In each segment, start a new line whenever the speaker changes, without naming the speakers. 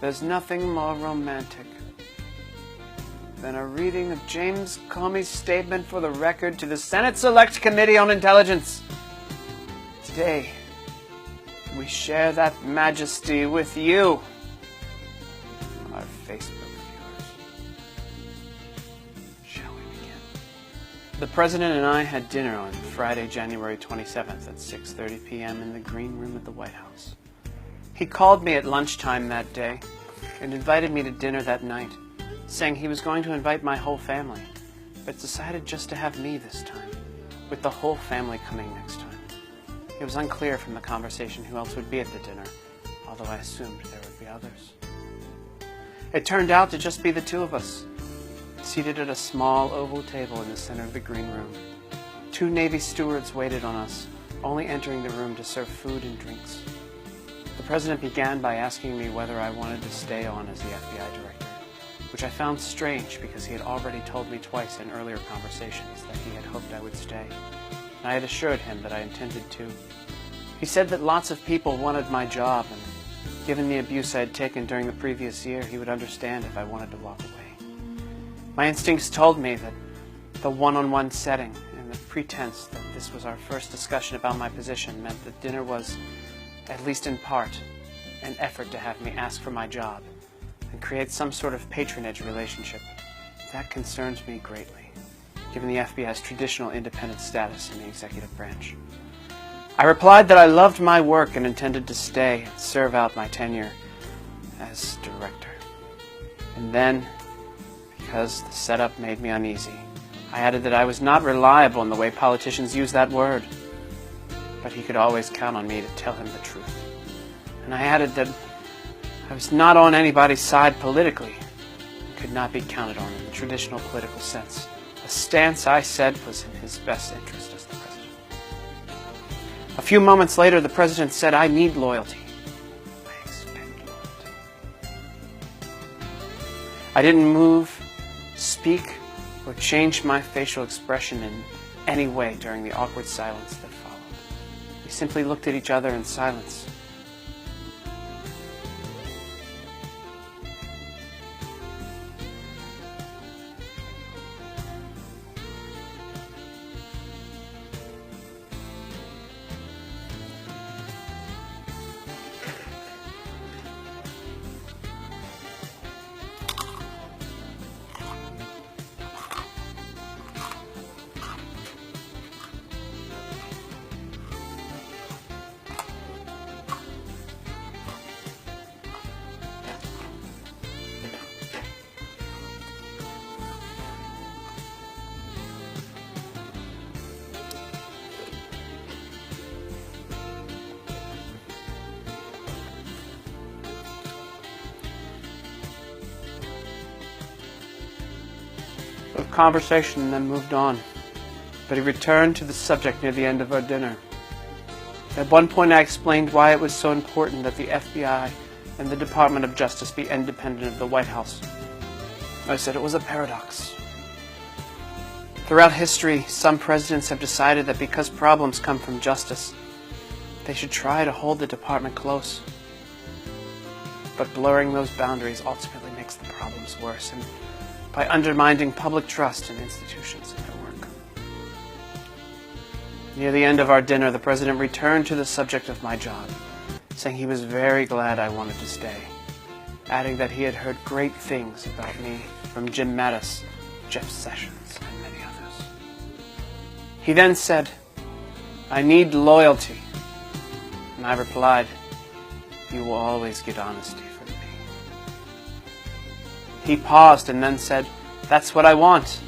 There's nothing more romantic than a reading of James Comey's statement for the record to the Senate Select Committee on Intelligence. Today, we share that majesty with you, our Facebook viewers. Shall we begin? The President and I had dinner on Friday, January 27th at 6:30 p.m. in the Green Room at the White House. He called me at lunchtime that day and invited me to dinner that night, saying he was going to invite my whole family, but decided just to have me this time, with the whole family coming next time. It was unclear from the conversation who else would be at the dinner, although I assumed there would be others. It turned out to just be the two of us, seated at a small oval table in the center of the green room. 2 Navy stewards waited on us, only entering the room to serve food and drinks. The President began by asking me whether I wanted to stay on as the FBI director, which I found strange because he had already told me twice in earlier conversations that he had hoped I would stay, and I had assured him that I intended to. He said that lots of people wanted my job, and given the abuse I had taken during the previous year, he would understand if I wanted to walk away. My instincts told me that the one-on-one setting and the pretense that this was our first discussion about my position meant that dinner was, at least in part, an effort to have me ask for my job and create some sort of patronage relationship. That concerns me greatly, given the FBI's traditional independent status in the executive branch. I replied that I loved my work and intended to stay and serve out my tenure as director. And then, because the setup made me uneasy, I added that I was not reliable in the way politicians use that word, but he could always count on me to tell him the truth. And I added that I was not on anybody's side politically and could not be counted on in the traditional political sense. A stance I said was in his best interest as the President. A few moments later, the President said, "I need loyalty. I expect loyalty." I didn't move, speak, or change my facial expression in any way during the awkward silence that followed. We simply looked at each other in silence. The conversation then moved on, but he returned to the subject near the end of our dinner. At one point I explained why it was so important that the FBI and the Department of Justice be independent of the White House. I said it was a paradox. Throughout history, some presidents have decided that because problems come from justice, they should try to hold the department close. But blurring those boundaries ultimately makes the problems worse, and by undermining public trust in institutions and their work. Near the end of our dinner, the President returned to the subject of my job, saying he was very glad I wanted to stay, adding that he had heard great things about me from Jim Mattis, Jeff Sessions, and many others. He then said, "I need loyalty," and I replied, "You will always get honesty from me." He paused and then said, "That's what I want.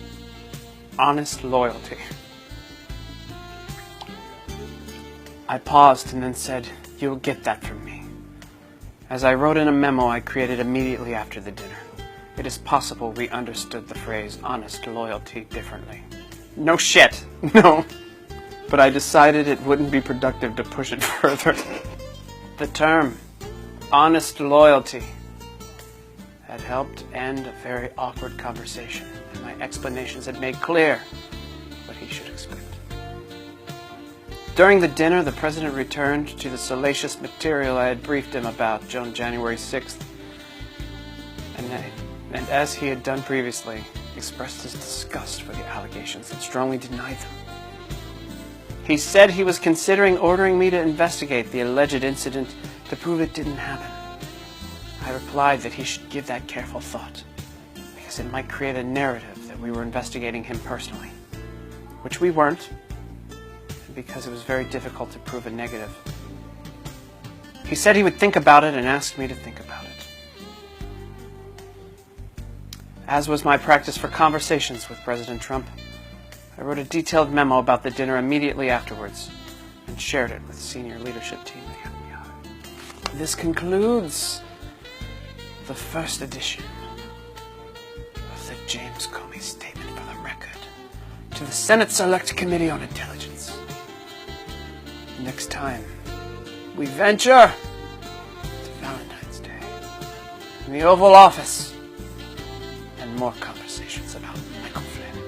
Honest loyalty." I paused and then said, "You'll get that from me." As I wrote in a memo I created immediately after the dinner, it is possible we understood the phrase honest loyalty differently. No shit, no. But I decided it wouldn't be productive to push it further. The term honest loyalty had helped end a very awkward conversation, and my explanations had made clear what he should expect. During the dinner, the President returned to the salacious material I had briefed him about on January 6th, and as he had done previously, expressed his disgust for the allegations and strongly denied them. He said he was considering ordering me to investigate the alleged incident to prove it didn't happen. I replied that he should give that careful thought, because it might create a narrative that we were investigating him personally, which we weren't, and because it was very difficult to prove a negative. He said he would think about it and asked me to think about it. As was my practice for conversations with President Trump, I wrote a detailed memo about the dinner immediately afterwards and shared it with the senior leadership team of the FBI. This concludes the first edition of the James Comey Statement for the Record to the Senate Select Committee on Intelligence. Next time, we venture to Valentine's Day in the Oval Office and more conversations about Michael Flynn.